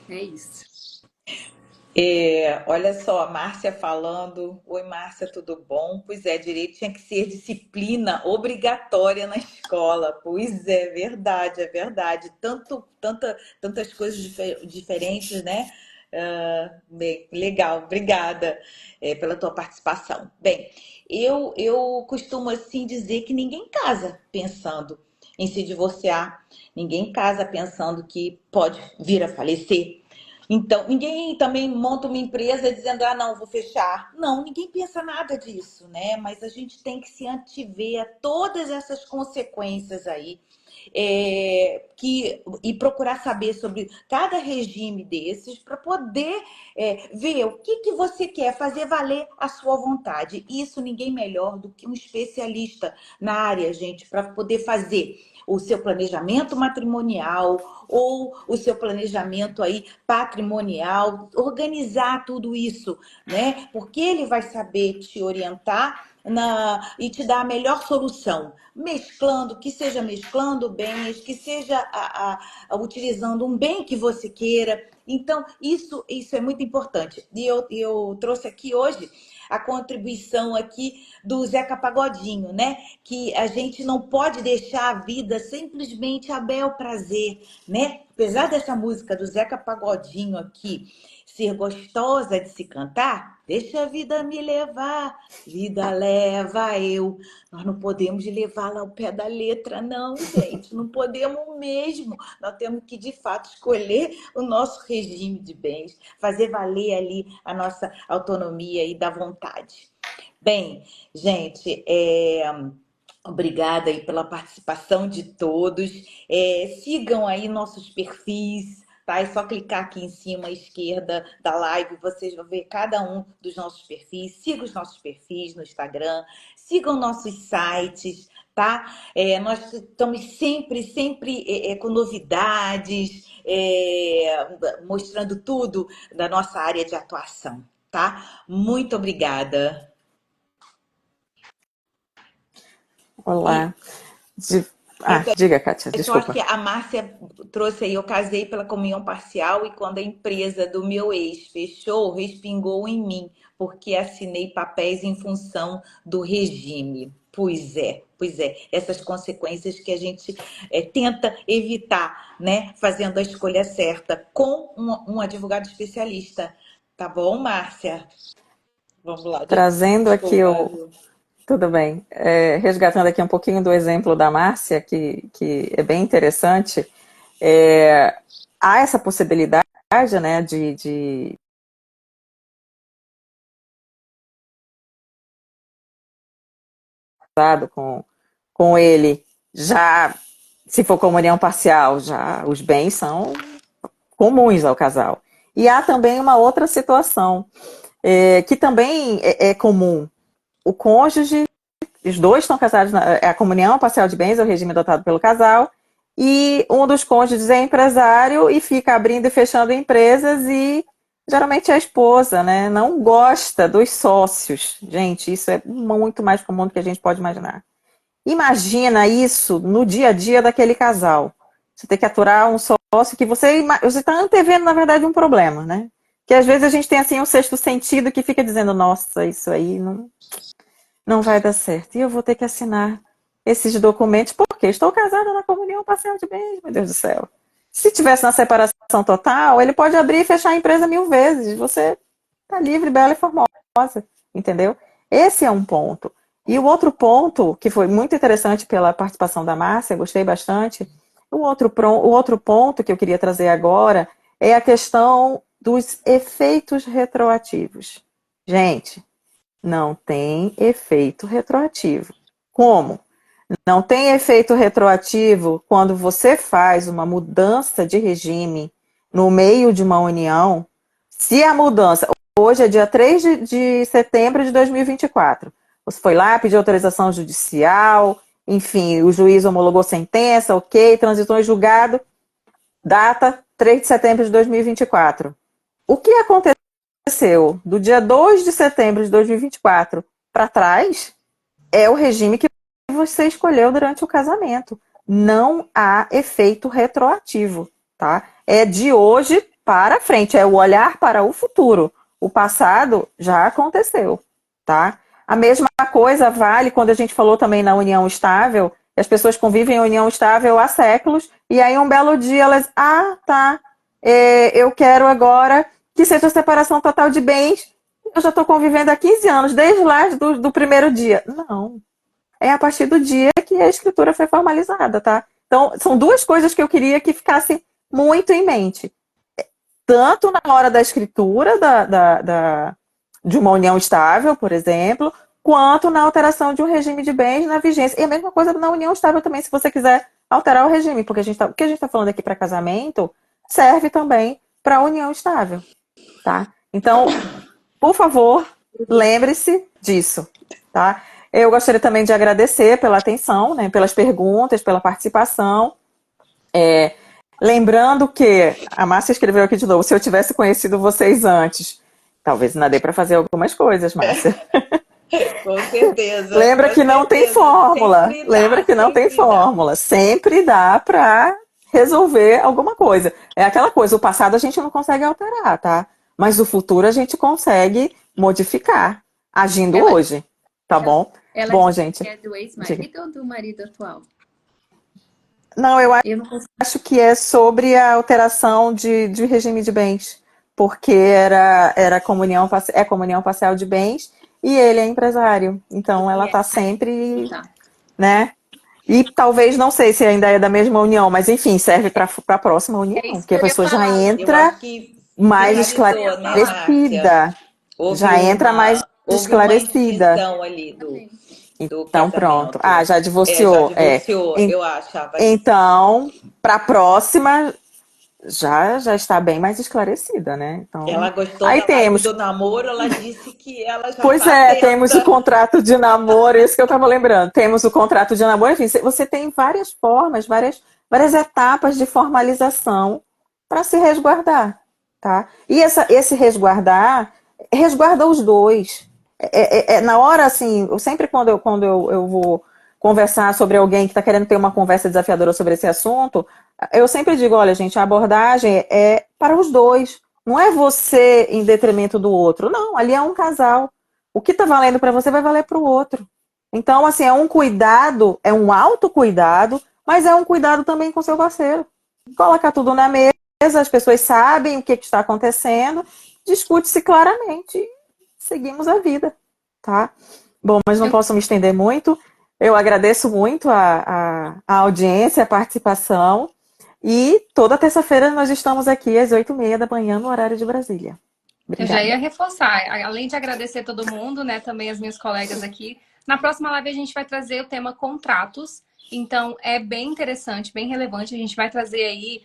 É isso. Olha só, a Márcia falando. Oi, Márcia, tudo bom? Pois é, direito tinha que ser disciplina obrigatória na escola. Pois é, verdade, é verdade. Tantas coisas diferentes, né? Bem, legal, obrigada pela tua participação. Bem, eu costumo assim dizer que ninguém casa pensando em se divorciar, ninguém casa pensando que pode vir a falecer. Então, ninguém também monta uma empresa dizendo, ah, não, vou fechar. Não, ninguém pensa nada disso, né? Mas a gente tem que se antever a todas essas consequências aí. E procurar saber sobre cada regime desses para poder ver o que você quer, fazer valer a sua vontade. Isso ninguém melhor do que um especialista na área, gente, para poder fazer o seu planejamento matrimonial ou o seu planejamento aí patrimonial, organizar tudo isso, né? Porque ele vai saber te orientar e te dar a melhor solução, que seja mesclando bens, que seja utilizando um bem que você queira. Então, isso é muito importante. E eu trouxe aqui hoje a contribuição aqui do Zeca Pagodinho, né? Que a gente não pode deixar a vida simplesmente a bel prazer, né? Apesar dessa música do Zeca Pagodinho aqui ser gostosa de se cantar, deixa a vida me levar, vida leva eu. Nós não podemos levá-la ao pé da letra, não, gente. Não podemos mesmo. Nós temos que, de fato, escolher o nosso regime de bens, fazer valer ali a nossa autonomia e da vontade. Bem, gente, obrigada aí pela participação de todos. Sigam aí nossos perfis, tá? É só clicar aqui em cima à esquerda da live, vocês vão ver cada um dos nossos perfis. Sigam os nossos perfis no Instagram, sigam nossos sites, tá? Nós estamos sempre com novidades, mostrando tudo da nossa área de atuação, tá? Muito obrigada. Olá. Diga, Kátia, Eu acho desculpa. que a Márcia trouxe aí, eu casei pela comunhão parcial e quando a empresa do meu ex fechou, respingou em mim, porque assinei papéis em função do regime. Pois é. Essas consequências que a gente tenta evitar, né? Fazendo a escolha certa com um advogado especialista. Tá bom, Márcia? Vamos lá. Trazendo aqui Desculpa. Tudo bem. Resgatando aqui um pouquinho do exemplo da Márcia, que é bem interessante, há essa possibilidade né, de com ele, já, se for comunhão parcial, já os bens são comuns ao casal. E há também uma outra situação, que também é comum. O cônjuge, os dois estão casados, a comunhão parcial de bens é o regime adotado pelo casal, e um dos cônjuges é empresário e fica abrindo e fechando empresas e geralmente a esposa, né, não gosta dos sócios. Gente, isso é muito mais comum do que a gente pode imaginar. Imagina isso no dia a dia daquele casal. Você tem que aturar um sócio que você está antevendo, na verdade, um problema, né? Que às vezes a gente tem assim um sexto sentido que fica dizendo, nossa, isso aí não vai dar certo. E eu vou ter que assinar esses documentos porque estou casada na comunhão parcial de bens, meu Deus do céu. Se tivesse na separação total, ele pode abrir e fechar a empresa 1000 vezes. Você está livre, bela e formosa, entendeu? Esse é um ponto. E o outro ponto, que foi muito interessante pela participação da Márcia, gostei bastante, o outro ponto que eu queria trazer agora é a questão dos efeitos retroativos. Gente, não tem efeito retroativo. Como? Não tem efeito retroativo quando você faz uma mudança de regime no meio de uma união. Se a mudança, hoje é dia 3 de setembro de 2024, você foi lá, pediu autorização judicial, enfim, o juiz homologou sentença, ok, transitou em julgado, data 3 de setembro de 2024. O que aconteceu do dia 2 de setembro de 2024 para trás é o regime que você escolheu durante o casamento. Não há efeito retroativo, tá? É de hoje para frente, é o olhar para o futuro. O passado já aconteceu, tá? A mesma coisa vale quando a gente falou também na união estável, as pessoas convivem em união estável há séculos, e aí um belo dia elas, eu quero agora que seja separação total de bens, eu já estou convivendo há 15 anos, desde lá do primeiro dia. Não. É a partir do dia que a escritura foi formalizada, tá? Então, são duas coisas que eu queria que ficassem muito em mente. Tanto na hora da escritura de uma união estável, por exemplo, quanto na alteração de um regime de bens na vigência. E a mesma coisa na união estável também, se você quiser alterar o regime, porque o que a gente está falando aqui para casamento serve também para união estável, tá? Então, por favor, lembre-se disso, tá? Eu gostaria também de agradecer pela atenção, né, pelas perguntas, pela participação. Lembrando que a Márcia escreveu aqui de novo, se eu tivesse conhecido vocês antes, talvez ainda dê para fazer algumas coisas, Márcia. Com certeza. Lembra que não tem fórmula. Lembra que não tem fórmula. Sempre dá para resolver alguma coisa. É aquela coisa, o passado a gente não consegue alterar, tá? Mas o futuro a gente consegue modificar, agindo hoje. Tá bom? Ela Bom, disse gente. que é do ex-marido ou do marido atual? Não, eu Eu não consigo. acho que é sobre a alteração de regime de bens, porque era comunhão parcial de bens e ele é empresário. Então ela está sempre, Tá. né? E talvez, não sei se ainda é da mesma união, mas enfim, serve para a próxima união, isso porque a que eu ia pessoa já falar. Eu entra acho que mais finalizou, né, Márcia? esclarecida. Já entra mais Houve uma esclarecida. extinção ali do Então, pronto. casamento. Já Já divorciou. divorciou, eu achava. Então, para a próxima, já está bem mais esclarecida, né? Então, Ela gostou aí da live temos. do namoro, ela disse que ela já Pois está é, temos o atenta. contrato de namoro, isso que eu estava lembrando. Temos o contrato de namoro, enfim, você tem várias formas, várias etapas de formalização para se resguardar, tá? E esse resguardar, resguarda os dois. Na hora, assim, sempre quando eu vou conversar sobre alguém que está querendo ter uma conversa desafiadora sobre esse assunto, eu sempre digo, olha, gente, a abordagem é para os dois. Não é você em detrimento do outro. Não, ali é um casal. O que está valendo para você vai valer para o outro. Então, assim, é um cuidado, é um autocuidado, mas é um cuidado também com seu parceiro. Colocar tudo na mesa, as pessoas sabem o que está acontecendo, discute-se claramente e seguimos a vida, tá? Bom, mas não posso me estender muito. Eu agradeço muito a audiência, a participação. E toda terça-feira nós estamos aqui às 8h30 da manhã no horário de Brasília. Eu já ia Obrigada. reforçar, além de agradecer todo mundo, né, também as minhas colegas aqui. Na próxima live a gente vai trazer o tema contratos. Então é bem interessante, bem relevante. A gente vai trazer aí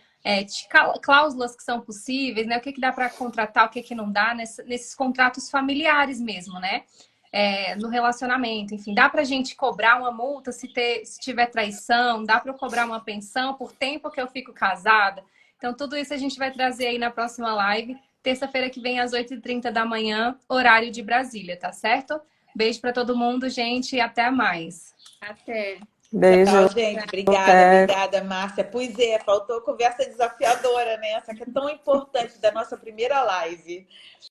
cláusulas que são possíveis, né? O que dá para contratar, o que não dá nesses contratos familiares mesmo, né? No relacionamento, enfim, dá para a gente cobrar uma multa se tiver traição, dá para eu cobrar uma pensão por tempo que eu fico casada. Então, tudo isso a gente vai trazer aí na próxima live, terça-feira que vem, às 8h30 da manhã, horário de Brasília, tá certo? Beijo para todo mundo, gente, e até mais. Até. Tchau, Beijo. gente. Obrigada, Até. obrigada, Márcia. Pois é, faltou conversa desafiadora, né? Essa que é tão importante da nossa primeira live.